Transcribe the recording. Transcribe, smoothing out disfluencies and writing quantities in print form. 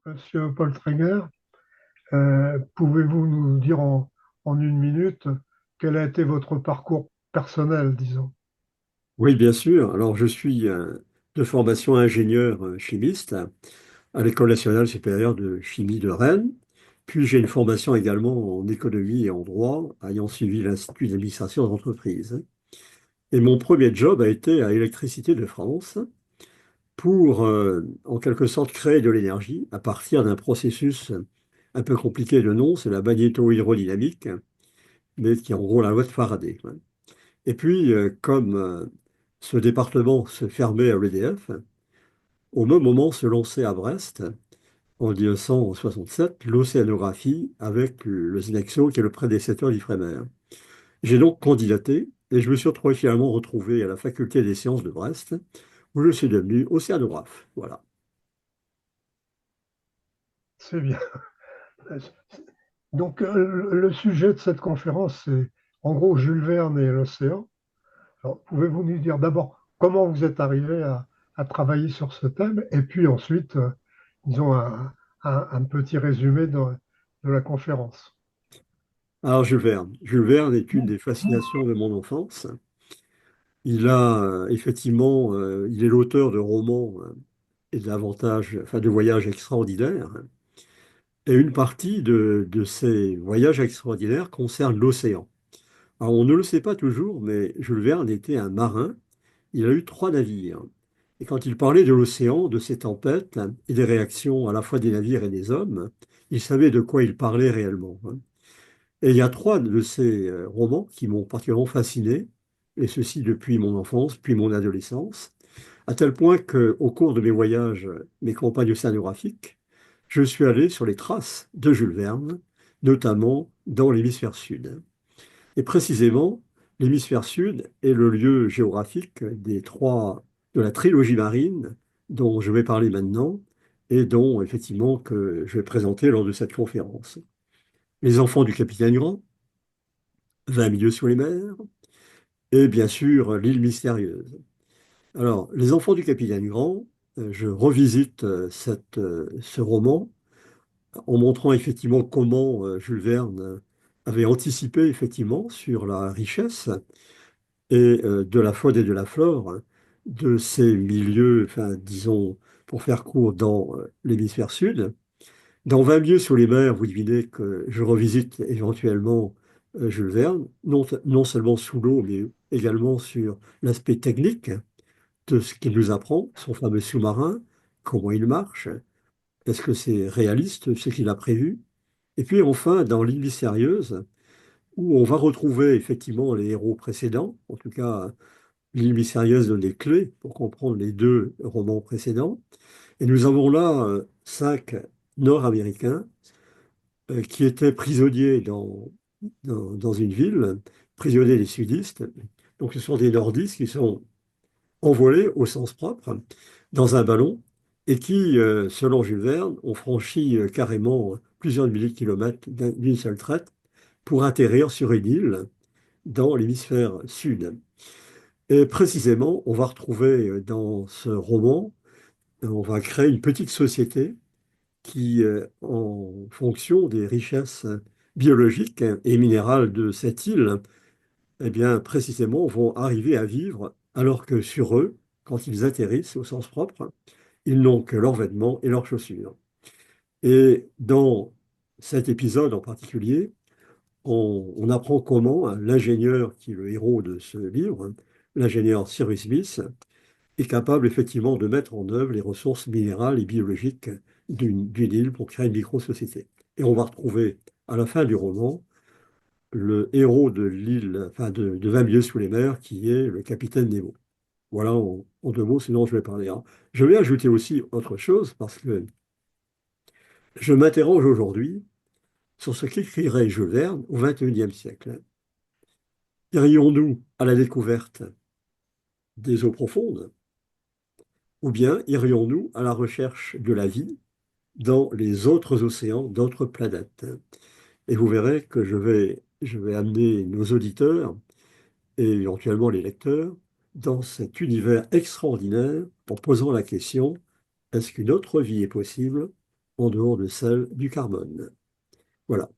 Monsieur Paul Tréguer, pouvez-vous nous dire en une minute quel a été votre parcours personnel, disons? Oui, bien sûr. Alors, je suis de formation ingénieur chimiste à l'École nationale supérieure de chimie de Rennes. Puis, j'ai une formation également en économie et en droit, ayant suivi l'Institut d'administration d'entreprise. Et mon premier job a été à Électricité de France pour, en quelque sorte, créer de l'énergie à partir d'un processus un peu compliqué de nom, c'est la magnéto-hydrodynamique, mais qui est en gros la loi de Faraday. Et puis, comme ce département se fermait à l'EDF, au même moment se lançait à Brest, en 1967, l'océanographie avec le SNEXO, qui est le prédécesseur d'Ifremer. J'ai donc candidaté et je me suis retrouvé finalement retrouvé à la faculté des sciences de Brest, où je suis devenu océanographe. Voilà. C'est bien. Donc, le sujet de cette conférence, c'est en gros Jules Verne et l'océan. Alors, pouvez-vous nous dire d'abord comment vous êtes arrivé à travailler sur ce thème et puis ensuite, disons, un petit résumé de la conférence. Alors Jules Verne. Jules Verne est une des fascinations de mon enfance. Il a effectivement, il est l'auteur de romans et d'avantages, enfin de voyages extraordinaires. Et une partie de ces voyages extraordinaires concerne l'océan. Alors, on ne le sait pas toujours, mais Jules Verne était un marin. Il a eu trois navires. Et quand il parlait de l'océan, de ses tempêtes et des réactions à la fois des navires et des hommes, il savait de quoi il parlait réellement. Et il y a trois de ces romans qui m'ont particulièrement fasciné, et ceci depuis mon enfance, puis mon adolescence, à tel point qu'au cours de mes voyages, mes campagnes océanographiques, je suis allé sur les traces de Jules Verne, notamment dans l'hémisphère sud. Et précisément, l'hémisphère sud est le lieu géographique de la trilogie marine dont je vais parler maintenant et dont, effectivement, que je vais présenter lors de cette conférence. Les enfants du capitaine Grant, 20 milieux sous les mers, et bien sûr, l'île mystérieuse. Alors, Les enfants du capitaine Grant, je revisite ce roman en montrant effectivement comment Jules Verne avait anticipé effectivement sur la richesse et de la faune et de la flore de ces milieux, enfin, disons, pour faire court, dans l'hémisphère sud. Dans 20 lieues sous les mers, vous devinez que je revisite éventuellement Jules Verne, non seulement sous l'eau, mais également sur l'aspect technique de ce qu'il nous apprend, son fameux sous-marin, comment il marche, est-ce que c'est réaliste ce qu'il a prévu? Et puis enfin, dans l'île mystérieuse, où on va retrouver effectivement les héros précédents, en tout cas l'île mystérieuse donne des clés pour comprendre les deux romans précédents. Et nous avons là cinq Nord-Américains qui étaient prisonniers dans une ville, prisonniers des sudistes. Donc ce sont des nordistes qui sont envolés au sens propre dans un ballon et qui, selon Jules Verne, ont franchi carrément plusieurs milliers de kilomètres d'une seule traite pour atterrir sur une île dans l'hémisphère sud. Et précisément, on va retrouver dans ce roman, on va créer une petite société qui, en fonction des richesses biologiques et minérales de cette île, eh bien, précisément, vont arriver à vivre alors que sur eux, quand ils atterrissent au sens propre, ils n'ont que leurs vêtements et leurs chaussures. Et dans cet épisode en particulier, on apprend comment l'ingénieur qui est le héros de ce livre, l'ingénieur Cyrus Smith, est capable effectivement de mettre en œuvre les ressources minérales et biologiques d'une île pour créer une micro-société. Et on va retrouver à la fin du roman le héros de l'île, enfin de 20 milieux sous les mers, qui est le capitaine Nemo. Voilà en deux mots, sinon je vais parler. Hein. Je vais ajouter aussi autre chose parce que je m'interroge aujourd'hui sur ce qu'écrirait Jules Verne au XXIe siècle. Irions-nous à la découverte des eaux profondes ou bien irions-nous à la recherche de la vie dans les autres océans d'autres planètes? Et vous verrez que je vais amener nos auditeurs et éventuellement les lecteurs dans cet univers extraordinaire en posant la question, est-ce qu'une autre vie est possible en dehors de celle du carbone. Voilà.